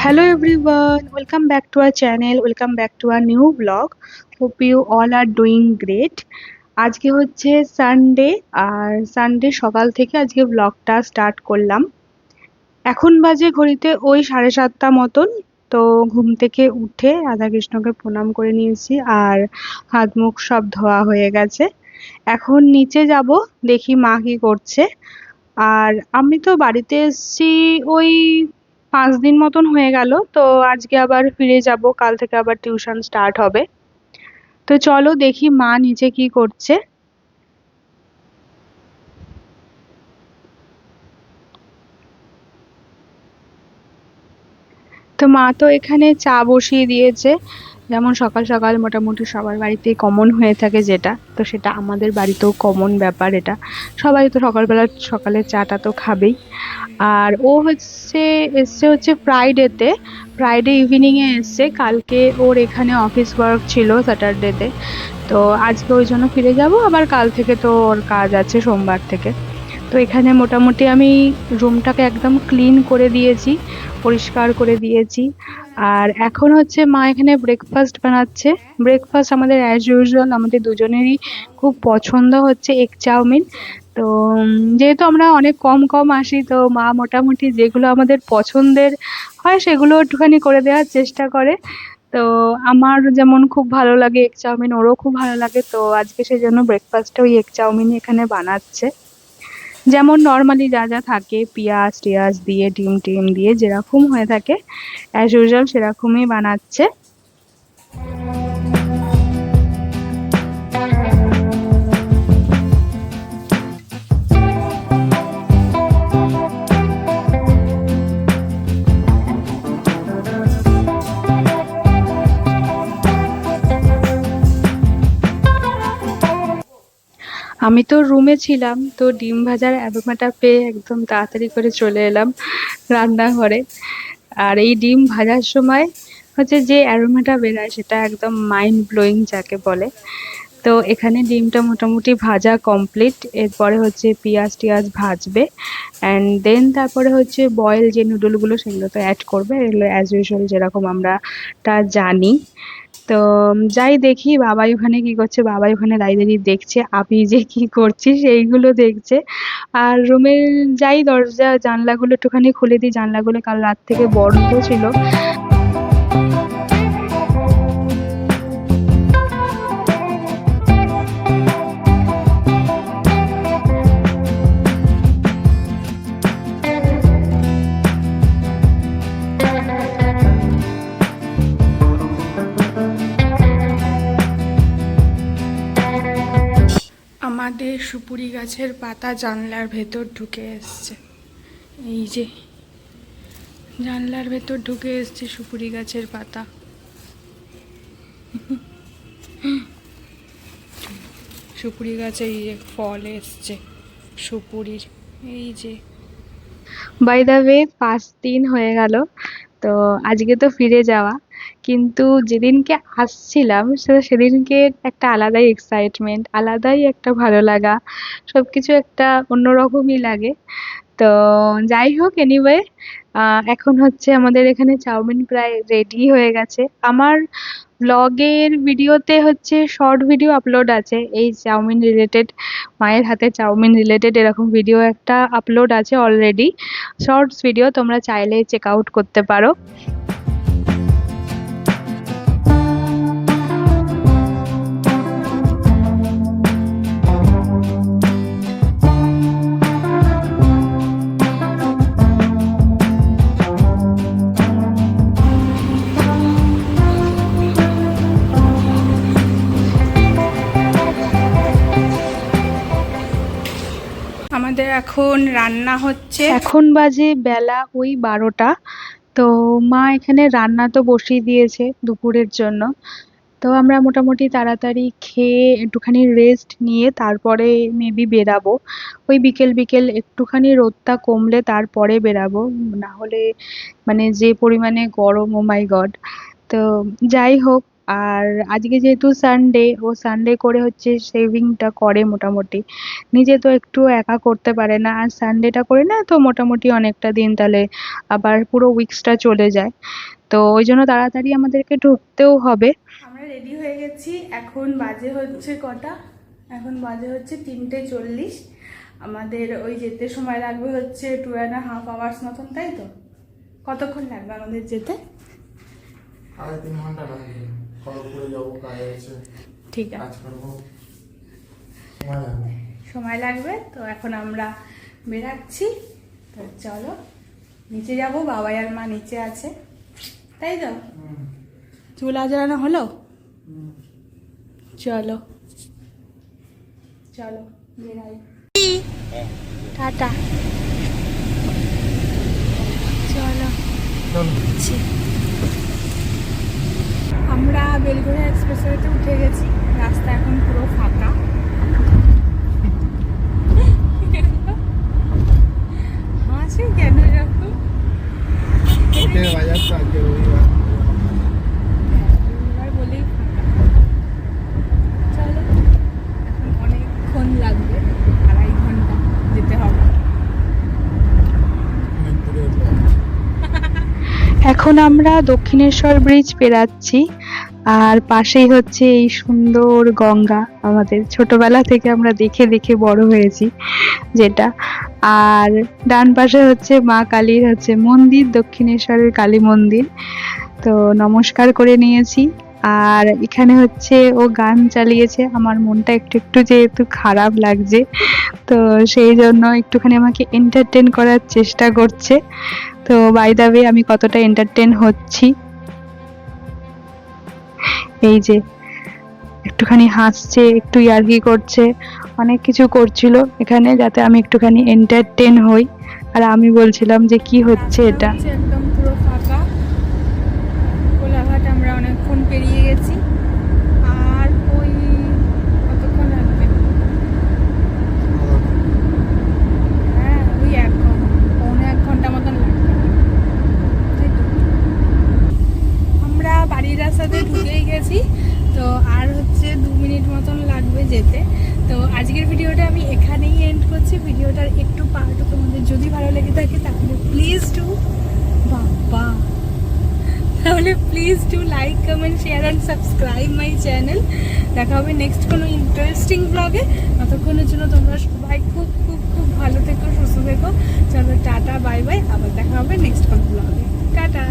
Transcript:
Hello everyone, welcome back to our channel, welcome back to our new vlog. Hope you all are doing great. আজকে হচ্ছে Sunday আর Sunday সকাল থেকে আজকে ব্লগটা start করলাম। এখন বাজে ঘড়িতে ওই 7:30 মতন। তো ঘুম থেকে উঠে রাধাকৃষ্ণকে প্রণাম করে নিয়েছি আর হাত মুখ সব ধোয়া হয়ে গেছে। এখন নিচে যাব, দেখি মা কি করছে। আর আমি তো বাড়িতে এসেছি ওই 5 দিন মতন হয়ে গেল। তো আজকে আবার ফিরে যাব, কাল থেকে আবার টিউশন স্টার্ট হবে। তো চলো দেখি মা নিচে কি করছে। তো মা তো এখানে চা বসিয়ে দিয়েছে। যেমন সকাল সকাল মোটামুটি সবার বাড়িতেই কমন হয়ে থাকে যেটা, তো সেটা আমাদের বাড়িতেও কমন ব্যাপার এটা। সবাই তো সকালবেলা সকালে চাটা তো খাবেই। আর ও এসছে হচ্ছে ফ্রাইডেতে, ফ্রাইডে ইভিনিং এ এসছে। কালকে ওর এখানে অফিস ওয়ার্ক ছিল স্যাটারডেতে। তো আজকে ওই জন্য ফিরে যাব, আবার কাল থেকে তো ওর কাজ আছে সোমবার থেকে। তো এখানে মোটামুটি আমি রুমটাকে একদম ক্লিন করে দিয়েছি, পরিষ্কার করে দিয়েছি। আর এখন হচ্ছে মা এখানে ব্রেকফাস্ট বানাচ্ছে। ব্রেকফাস্ট আমাদের অ্যাজ ইউজুয়াল আমাদের দুজনেরই খুব পছন্দ হচ্ছে এগ চাউমিন। তো যেহেতু আমরা অনেক কম কম আসি, তো মা মোটামুটি যেগুলো আমাদের পছন্দের হয় সেগুলো একটুখানি করে দেওয়ার চেষ্টা করে। তো আমার যেমন খুব ভালো লাগে এগ চাউমিন, ওরও খুব ভালো লাগে। তো আজকে সেই জন্য ব্রেকফাস্টে ওই এগ চাউমিনই এখানে বানাচ্ছে। যেমন নর্মালি যা যা থাকে পেঁয়াজ টিয়াজ দিয়ে ডিম টিম দিয়ে যেরকম হয়ে থাকে অ্যাজ ইউজুয়াল সেরকমই বানাচ্ছে। আমি তো রুমে ছিলাম, তো ডিম ভাজার অ্যারোমাটা পেয়ে একদম তাড়াতাড়ি করে চলে এলাম রান্নাঘরে। আর এই ডিম ভাজার সময় হচ্ছে যে অ্যারোমাটা বেরায় সেটা একদম মাইন্ড ব্লোয়িং যাকে বলে। তো এখানে ডিমটা মোটামুটি ভাজা কমপ্লিট। এরপরে হচ্ছে পেঁয়াজ টিয়াজ ভাজবে অ্যান্ড দেন তারপরে হচ্ছে বয়েল যে নুডলগুলো সেগুলো তো অ্যাড করবে, এগুলো অ্যাজ ইউজুয়াল যেরকম আমরা তা জানি। তো যাই দেখি বাবাই ওখানে কি করছে। বাবাই ওখানে দাঁড়িয়ে দাঁড়িয়ে দেখছে আমি যে কি করছি সেইগুলো দেখছে। আর রুমের যাই দরজা জানলাগুলো একটুখানি খুলে দিই, জানলাগুলো কাল রাত থেকে বন্ধ ছিল। আমাদের সুপুরি গাছের পাতা জানলার ভেতর ঢুকে এসছে। এই যে জানলার ভেতর ঢুকে এসছে সুপুরি গাছের পাতা। সুপুরি গাছে এই যে ফল এসছে সুপুরির। এই যে বাই দ্য ওয়ে 5 দিন হয়ে গেল। তো আজকে তো ফিরে যাওয়া, কিন্তু যেদিনকে আসছিলাম সেদিনকে একটা আলাদাই এক্সাইটমেন্ট, আলাদাই একটা ভালো লাগা, সবকিছু একটা অন্যরকমই লাগে। তো যাই হোক এনিওয়ে, এখন হচ্ছে আমাদের এখানে চাউমিন প্রায় রেডি হয়ে গেছে। আমার ব্লগের ভিডিওতে হচ্ছে শর্ট ভিডিও আপলোড আছে এই চাউমিন রিলেটেড, মায়ের হাতে চাউমিন রিলেটেড এরকম ভিডিও একটা আপলোড আছে অলরেডি। শর্টস ভিডিও তোমরা চাইলে চেক আউট করতে পারো। আমাদের এখন রান্না হচ্ছে, এখন বাজে বেলা ওই 12টা। তো মা এখানে রান্না তো বসিয়ে দিয়েছে দুপুরের জন্য। তো আমরা মোটামুটি তাড়াতাড়ি খেয়ে একটুখানি রেস্ট নিয়ে তারপরে মেবি বেরাবো। ওই বিকেল বিকেল একটুখানি রোদটা কমলে তারপরে বেরাবো। না হলে মানে যে পরিমাণে গরম, ও মাই গড। তো যাই হোক, আর আজকে যেহেতু সানডে, ও সানডে করে হচ্ছে সেভিংটা করে মোটামুটি, নিজে তো একটু একা করতে পারে না, আর সানডেটা করে না তো মোটামুটি অনেকটা দিন তাহলে আবার পুরো উইকসটা চলে যায়। তো ওই জন্য তাড়াতাড়ি আমাদেরকে ঢুকতেও হবে। আমরা রেডি হয়ে গেছি, এখন বাজে হচ্ছে কটা, এখন বাজে হচ্ছে 3:40। আমাদের ওই যেতে সময় লাগবে হচ্ছে 2.5 আওয়ার্স মতন, তাই তো? কতক্ষণ লাগবে আমাদের যেতে? 3.5 ঘন্টা লাগবে। খড়গপুরে যাবো, কাজ আছে, ঠিক কাজ আছে, করবো, সময় লাগবে। সময় লাগবে। তো এখন আমরা বেরাচ্ছি, তো চলো নিচে যাব, বাবাই আর মা নিচে আছে, তাই তো? চুল আজরানো হলো? চলো চলো বেরাই, টাটা, চলো। আমরা বেলঘড়িয়া এক্সপ্রেসওয়েতে উঠে গেছি, রাস্তা এখন পুরো ফাঁকা। হাসি কেন এরকম? বাজার তো আজকে রবিবার, রবিবার বলেই ফাঁকা। চলো, এখন অনেকক্ষণ লাগবে, 2.5 ঘন্টা যেতে হবে। অনেক দূরে। এখন আমরা দক্ষিণেশ্বর ব্রিজ পেরাচ্ছি, আর পাশেই হচ্ছে এই সুন্দর গঙ্গা, আমাদের ছোটবেলা থেকে আমরা দেখে দেখে বড় হয়েছি যেটা। আর ডান পাশে হচ্ছে মা কালীর হচ্ছে মন্দির, দক্ষিণেশ্বরের কালী মন্দির। তো নমস্কার করে নিয়েছি। আর এখানে হচ্ছে ও গান চালিয়েছে, আমার মনটা একটু একটু যেহেতু খারাপ লাগছে, তো সেই জন্য একটুখানি আমাকে এন্টারটেন করার চেষ্টা করছে। তো বাই দ্য ওয়ে আমি কতটা এন্টারটেন হচ্ছি, এই যে একটুখানি হাসছে, একটু ইয়ার্কি করছে, অনেক কিছু করছিল এখানে যাতে আমি একটুখানি এন্টারটেন হই। আর আমি বলছিলাম যে কি হচ্ছে এটা। একদম পুরো ফাঁকা, কোলাঘাট আমরা অনেকক্ষণ পেরিয়ে গেছি, আর ওই কতক্ষণ লাগবে? হ্যাঁ, ওই 1.5 ঘন্টা মতন লাগবে। আমরা বাড়ির রাস্তাতে ঢুকেই গেছি, তো আর হচ্ছে 2 মিনিট মতন লাগবে যেতে। তো আজকের ভিডিওটা আমি এখানেই এন্ড করছি। ভিডিওটার একটু পার্টও তোমাদের যদি ভালো লেগে থাকে তাহলে please do like, comment, share and subscribe my channel. দেখা হবে নেক্সট কোনো ইন্টারেস্টিং ব্লগে। ততক্ষণের জন্য তোমরা সবাই খুব খুব খুব ভালো থেকো, সুস্থ থেকো। চলো টাটা, বাই বাই, আবার দেখা হবে নেক্সট কোনো ব্লগে। টাটা।